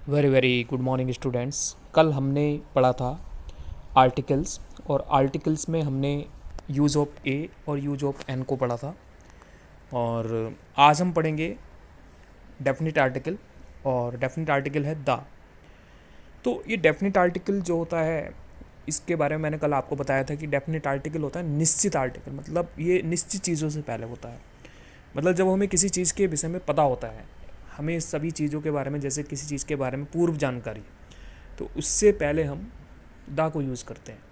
Very very good morning students. कल हमने पढ़ा था आर्टिकल्स, और आर्टिकल्स में हमने यूज़ ऑफ ए और यूज़ ऑफ एन को पढ़ा था। और आज हम पढ़ेंगे डेफिनिट आर्टिकल, और डेफिनिट आर्टिकल है द। तो ये डेफिनिट आर्टिकल जो होता है, इसके बारे में मैंने कल आपको बताया था कि डेफिनिट आर्टिकल होता है निश्चित आर्टिकल, मतलब ये निश्चित चीज़ों से पहले होता है। मतलब जब हमें किसी चीज़ के विषय में पता होता है, हमें सभी चीज़ों के बारे में, जैसे किसी चीज़ के बारे में पूर्व जानकारी, तो उससे पहले हम दा को यूज़ करते हैं।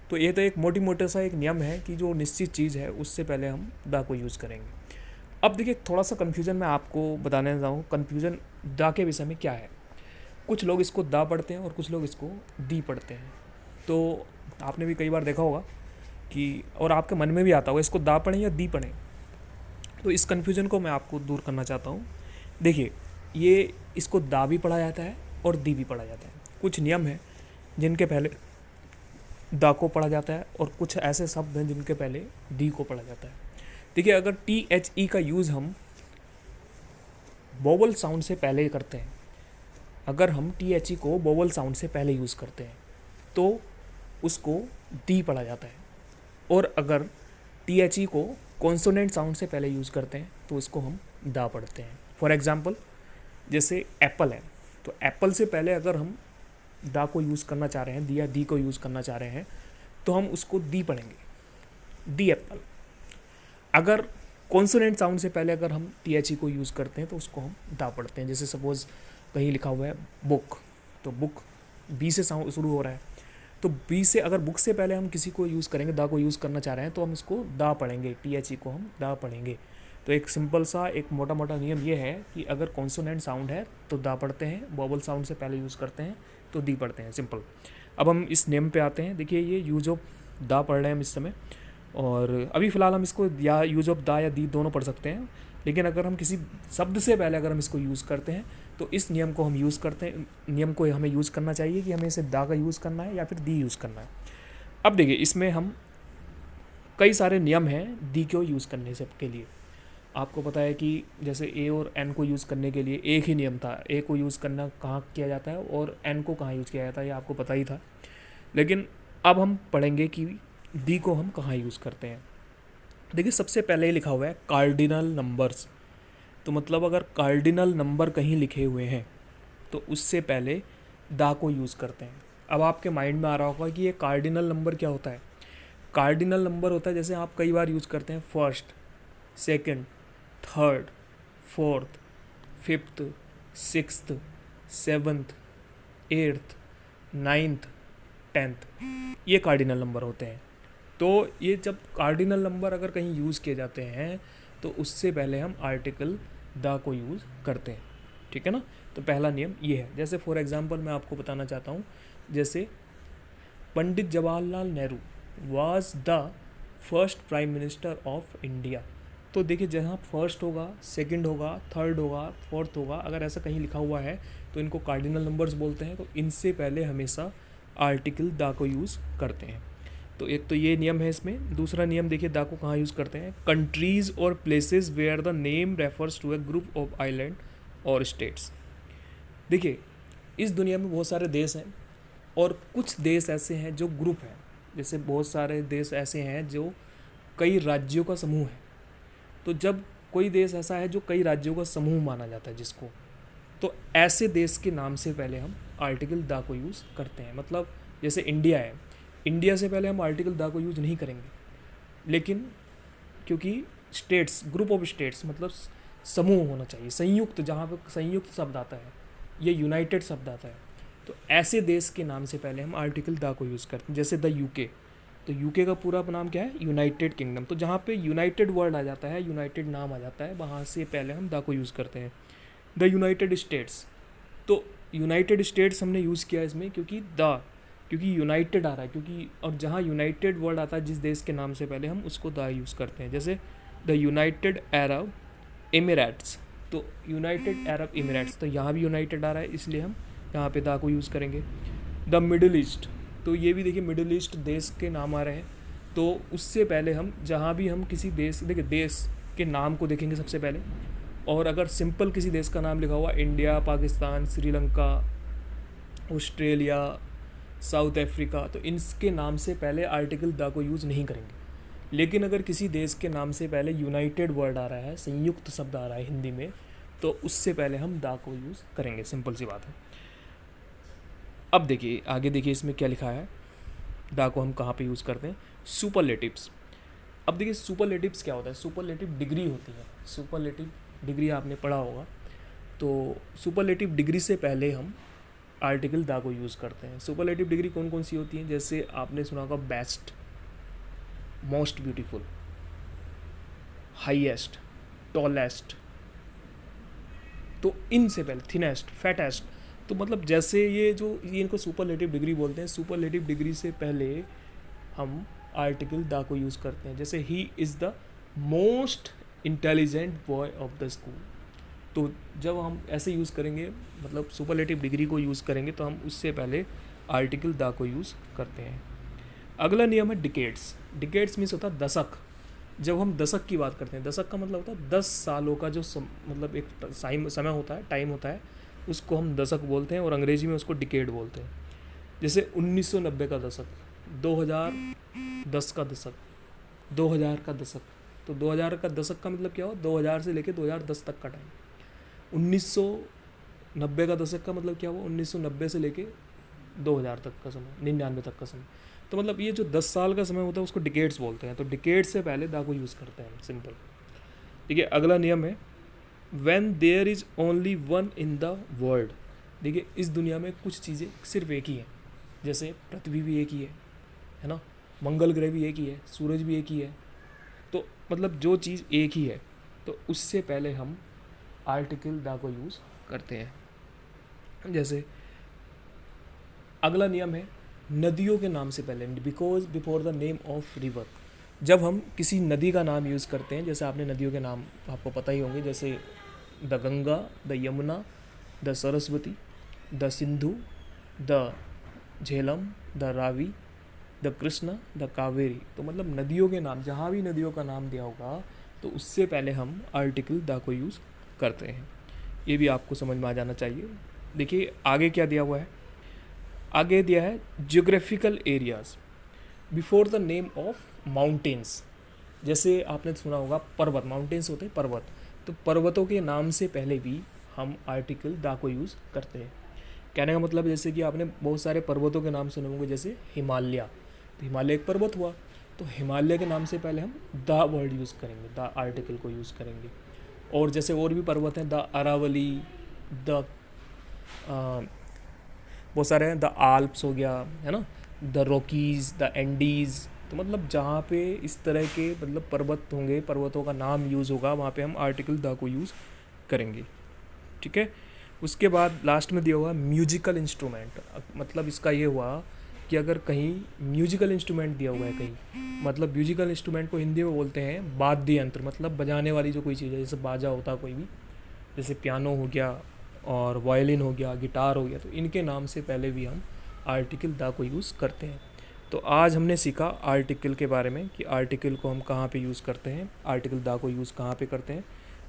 तो ये तो एक मोटा सा एक नियम है कि जो निश्चित चीज़ है उससे पहले हम दा को यूज़ करेंगे। अब देखिए, थोड़ा सा कन्फ्यूज़न मैं आपको बताने जाऊँ, कन्फ्यूज़न दा के विषय में क्या है। कुछ लोग इसको दा पढ़ते हैं और कुछ लोग इसको दी पढ़ते हैं। तो आपने भी कई बार देखा होगा कि, और आपके मन में भी आता होगा, इसको दा पढ़ें या दी पढ़ें। तो इस कन्फ्यूज़न को मैं आपको दूर करना चाहता हूँ। देखिए, ये इसको दा भी पढ़ा जाता है और दी भी पढ़ा जाता है। कुछ नियम हैं जिनके पहले दा को पढ़ा जाता है, और कुछ ऐसे शब्द हैं जिनके पहले दी को पढ़ा जाता है। देखिए, अगर टी एच ई का यूज़ हम वोवल साउंड से पहले करते हैं, अगर हम टी एच ई को वोवल साउंड से पहले यूज़ करते हैं तो उसको दी पढ़ा जाता है। और अगर टी एच ई को कॉन्सोनेंट साउंड से पहले यूज़ करते हैं तो इसको हम दा पढ़ते हैं। फॉर एग्जाम्पल, जैसे एप्पल है, तो एप्पल से पहले अगर हम दा को यूज़ करना चाह रहे हैं, दी या दी को यूज़ करना चाह रहे हैं, तो हम उसको दी पढ़ेंगे, दी एप्पल। अगर कॉन्सोनेंट साउंड से पहले अगर हम टी एच ई को यूज़ करते हैं तो उसको हम दा पढ़ते हैं। जैसे सपोज़ कहीं लिखा हुआ है बुक, तो बुक बी से साउंड शुरू हो रहा है, तो बी से अगर बुक से पहले हम किसी को यूज़ करेंगे, दा को यूज़ करना चाह रहे हैं, तो हम इसको दा पढ़ेंगे, टी एच ई को हम दा पढ़ेंगे। तो एक सिंपल सा एक मोटा मोटा नियम ये है कि अगर कॉन्सोनेंट साउंड है तो दा पढ़ते हैं, वोवल साउंड से पहले यूज़ करते हैं तो दी पढ़ते हैं, सिंपल। अब हम इस नियम पे आते हैं। देखिए, ये यूज ऑफ दा पढ़ रहे हैं हम इस समय, और अभी फ़िलहाल हम इसको या यूज ऑफ दा या दी दोनों पढ़ सकते हैं। लेकिन अगर हम किसी शब्द से पहले अगर हम इसको यूज़ करते हैं तो इस नियम को हम यूज़ करते हैं, नियम को हमें यूज़ करना चाहिए कि हमें इसे दा का यूज़ करना है या फिर दी यूज़ करना है। अब देखिए, इसमें हम कई सारे नियम हैं दी को यूज़ करने से के लिए। आपको पता है कि जैसे ए और एन को यूज़ करने के लिए एक ही नियम था, ए को यूज़ करना कहाँ किया जाता है और एन को कहाँ यूज़ किया जाता है, ये आपको पता ही था। लेकिन अब हम पढ़ेंगे कि दी को हम कहाँ यूज़ करते हैं। देखिए, सबसे पहले ही लिखा हुआ है कार्डिनल नंबर्स। तो मतलब अगर कार्डिनल नंबर कहीं लिखे हुए हैं तो उससे पहले दा को यूज़ करते हैं। अब आपके माइंड में आ रहा होगा कि ये कार्डिनल नंबर क्या होता है। कार्डिनल नंबर होता है, जैसे आप कई बार यूज़ करते हैं, first, second, third, fourth, fifth, sixth, seventh, eighth, ninth, tenth, ये कार्डिनल नंबर होते हैं। तो ये जब कार्डिनल नंबर अगर कहीं यूज़ किए जाते हैं तो उससे पहले हम आर्टिकल द को यूज़ करते हैं, ठीक है ना। तो पहला नियम ये है। जैसे फॉर एग्जांपल मैं आपको बताना चाहता हूँ, जैसे Pandit Jawaharlal Nehru was the first prime minister of India. तो देखिए, जहाँ फर्स्ट होगा, सेकंड होगा, थर्ड होगा, फोर्थ होगा, अगर ऐसा कहीं लिखा हुआ है तो इनको कार्डिनल नंबर्स बोलते हैं। तो इनसे पहले हमेशा आर्टिकल द को यूज़ करते हैं। तो एक तो ये नियम है इसमें। दूसरा नियम देखिए, द को कहाँ यूज़ करते हैं, कंट्रीज़ और places where the name refers to a group of island और स्टेट्स। देखिए, इस दुनिया में बहुत सारे देश हैं और कुछ देश ऐसे हैं जो ग्रुप हैं। जैसे बहुत सारे देश ऐसे हैं जो कई राज्यों का समूह है। तो जब कोई देश ऐसा है जो कई राज्यों का समूह माना जाता है जिसको, तो ऐसे देश के नाम से पहले हम आर्टिकल द को यूज़ करते हैं। मतलब जैसे इंडिया है, इंडिया से पहले हम आर्टिकल द को यूज़ नहीं करेंगे, लेकिन क्योंकि स्टेट्स, ग्रुप ऑफ स्टेट्स, मतलब समूह होना चाहिए, संयुक्त, जहाँ पर संयुक्त शब्द आता है, ये यूनाइटेड शब्द आता है, तो ऐसे देश के नाम से पहले हम आर्टिकल द को यूज़ करते हैं। जैसे द यूके, तो यूके का पूरा नाम क्या है, यूनाइटेड किंगडम। तो जहाँ पे यूनाइटेड वर्ड आ जाता है, यूनाइटेड नाम आ जाता है, वहाँ से पहले हम द को यूज़ करते हैं। द यूनाइटेड स्टेट्स, तो यूनाइटेड स्टेट्स हमने यूज़ किया इसमें क्योंकि यूनाइटेड आ रहा है, क्योंकि और जहाँ यूनाइटेड वर्ड आता है जिस देश के नाम से पहले, हम उसको द यूज़ करते हैं। जैसे द यूनाइटेड अरब एमिरेट्स, तो यूनाइटेड अरब एमिरेट्स, तो यहाँ भी यूनाइटेड आ रहा है, इसलिए हम यहाँ पे द को यूज़ करेंगे। द मिडिल ईस्ट, तो ये भी देखिए मिडिल ईस्ट देश के नाम आ रहे हैं, तो उससे पहले हम जहाँ भी हम किसी देश, देखिए देश के नाम को देखेंगे सबसे पहले, और अगर सिंपल किसी देश का नाम लिखा हुआ India, Pakistan, Sri Lanka, Australia, south Africa, तो इनके नाम से पहले आर्टिकल द को यूज़ नहीं करेंगे। लेकिन अगर किसी देश के नाम से पहले यूनाइटेड वर्ड आ रहा है, संयुक्त शब्द आ रहा है हिंदी में, तो उससे पहले हम द को यूज़ करेंगे। सिंपल सी बात है। अब देखिए आगे, देखिए इसमें क्या लिखा है, द को हम कहाँ पे यूज़ करते हैं, सुपरलेटिव्स। अब देखिए सुपरलेटिव्स क्या होता है, सुपरलेटिव डिग्री होती है। सुपरलेटिव डिग्री आपने पढ़ा होगा। तो सुपरलेटिव डिग्री से पहले हम आर्टिकल द को यूज़ करते हैं। सुपरलेटिव डिग्री कौन कौन सी होती हैं, जैसे आपने सुना होगा best, most beautiful, highest, tallest, तो इनसे पहले थिनेस्ट, फैटेस्ट, तो मतलब जैसे ये इनको सुपरलेटिव डिग्री बोलते हैं। सुपरलेटिव डिग्री से पहले हम आर्टिकल द को यूज़ करते हैं। जैसे he is the most intelligent boy of the school, तो जब हम ऐसे यूज़ करेंगे, मतलब सुपरलेटिव डिग्री को यूज़ करेंगे, तो हम उससे पहले आर्टिकल द को यूज़ करते हैं। अगला नियम है डिकेड्स। डिकेड्स मीन्स होता है दशक। जब हम दशक की बात करते हैं, दशक का मतलब होता है 10 सालों का जो मतलब एक समय होता है, टाइम होता है, उसको हम दशक बोलते हैं, और अंग्रेजी में उसको डिकेड बोलते हैं। जैसे 1990 का दशक, 2010 का दशक, 2000 का दशक। तो 2000 का दशक का मतलब क्या हो, 2000 से लेकर 2010 तक का टाइम। 1990 का दशक का मतलब क्या हुआ, 1990 से लेके 2000 तक का समय, 99 तक का समय। तो मतलब ये जो 10 साल का समय होता है उसको डिकेड्स बोलते हैं। तो डिकेड्स से पहले दा को यूज़ करते हैं, सिंपल। देखिए अगला नियम है when there is only one in the world. देखिए इस दुनिया में कुछ चीज़ें सिर्फ एक ही हैं, जैसे पृथ्वी भी एक ही है ना, मंगल ग्रह भी एक ही है, सूरज भी एक ही है। तो मतलब जो चीज़ एक ही है, तो उससे पहले हम आर्टिकल द को यूज़ करते हैं। जैसे अगला नियम है नदियों के नाम से पहले, because before the name of river. जब हम किसी नदी का नाम यूज़ करते हैं, जैसे आपने नदियों के नाम आपको पता ही होंगे, जैसे the Ganga, the Yamuna, the Saraswati, the Sindhu, the Jhelum, the Ravi, the Krishna, the Kaveri. तो मतलब नदियों के नाम, जहाँ भी नदियों का नाम दिया होगा, तो उससे पहले हम आर्टिकल द को यूज़ करते हैं। ये भी आपको समझ में आ जाना चाहिए। देखिए आगे क्या दिया हुआ है, आगे दिया है geographical areas before the name of mountains. जैसे आपने सुना होगा पर्वत, माउंटेन्स होते हैं पर्वत, तो पर्वतों के नाम से पहले भी हम आर्टिकल द को यूज़ करते हैं। कहने का मतलब जैसे कि आपने बहुत सारे पर्वतों के नाम सुने होंगे, जैसे हिमालय, तो हिमालय एक पर्वत हुआ, तो हिमालय के नाम से पहले हम द वर्ड यूज़ करेंगे, द आर्टिकल को यूज़ करेंगे। और जैसे और भी पर्वत हैं, द अरावली, द बहुत सारे हैं, द आल्प्स हो गया, है ना, द रॉकीज़, द एंडीज़। तो मतलब जहाँ पे इस तरह के मतलब पर्वत होंगे, पर्वतों का नाम यूज़ होगा, वहाँ पे हम आर्टिकल द को यूज़ करेंगे। ठीक है। उसके बाद लास्ट में दिया हुआ म्यूजिकल इंस्ट्रूमेंट। मतलब इसका ये हुआ कि अगर कहीं म्यूजिकल इंस्ट्रूमेंट दिया हुआ है कहीं, मतलब म्यूजिकल इंस्ट्रूमेंट को हिंदी में बोलते हैं वाद्य यंत्र, मतलब बजाने वाली जो कोई चीज़ है, जैसे बाजा होता कोई भी, जैसे पियानो हो गया और वायलिन हो गया, गिटार हो गया, तो इनके नाम से पहले भी हम आर्टिकल द को यूज़ करते हैं। तो आज हमने सीखा आर्टिकल के बारे में कि आर्टिकल को हम कहाँ पे यूज़ करते हैं, आर्टिकल द को यूज़ कहाँ पे करते हैं।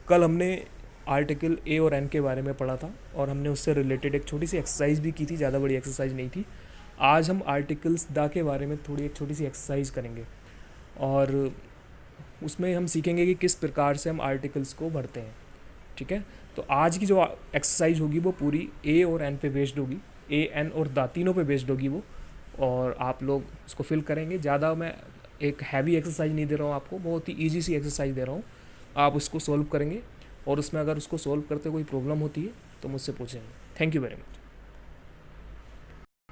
कल हमने आर्टिकल ए और एन के बारे में पढ़ा था, और हमने उससे रिलेटेड एक छोटी सी एक्सरसाइज भी की थी, ज़्यादा बड़ी एक्सरसाइज नहीं थी। आज हम आर्टिकल्स द के बारे में थोड़ी एक छोटी सी एक्सरसाइज करेंगे, और उसमें हम सीखेंगे कि किस प्रकार से हम आर्टिकल्स को भरते हैं। ठीक है। तो आज की जो एक्सरसाइज होगी वो पूरी ए और एन पे बेस्ड होगी, ए एन और द तीनों पे बेस्ड होगी वो, और आप लोग उसको फिल करेंगे। ज़्यादा मैं एक हैवी एक्सरसाइज नहीं दे रहा हूँ आपको, बहुत ही ईजी सी एक्सरसाइज दे रहा हूँ। आप उसको सॉल्व करेंगे, और उसमें अगर उसको सॉल्व करते कोई प्रॉब्लम होती है तो मुझसे पूछेंगे। Thank you very much.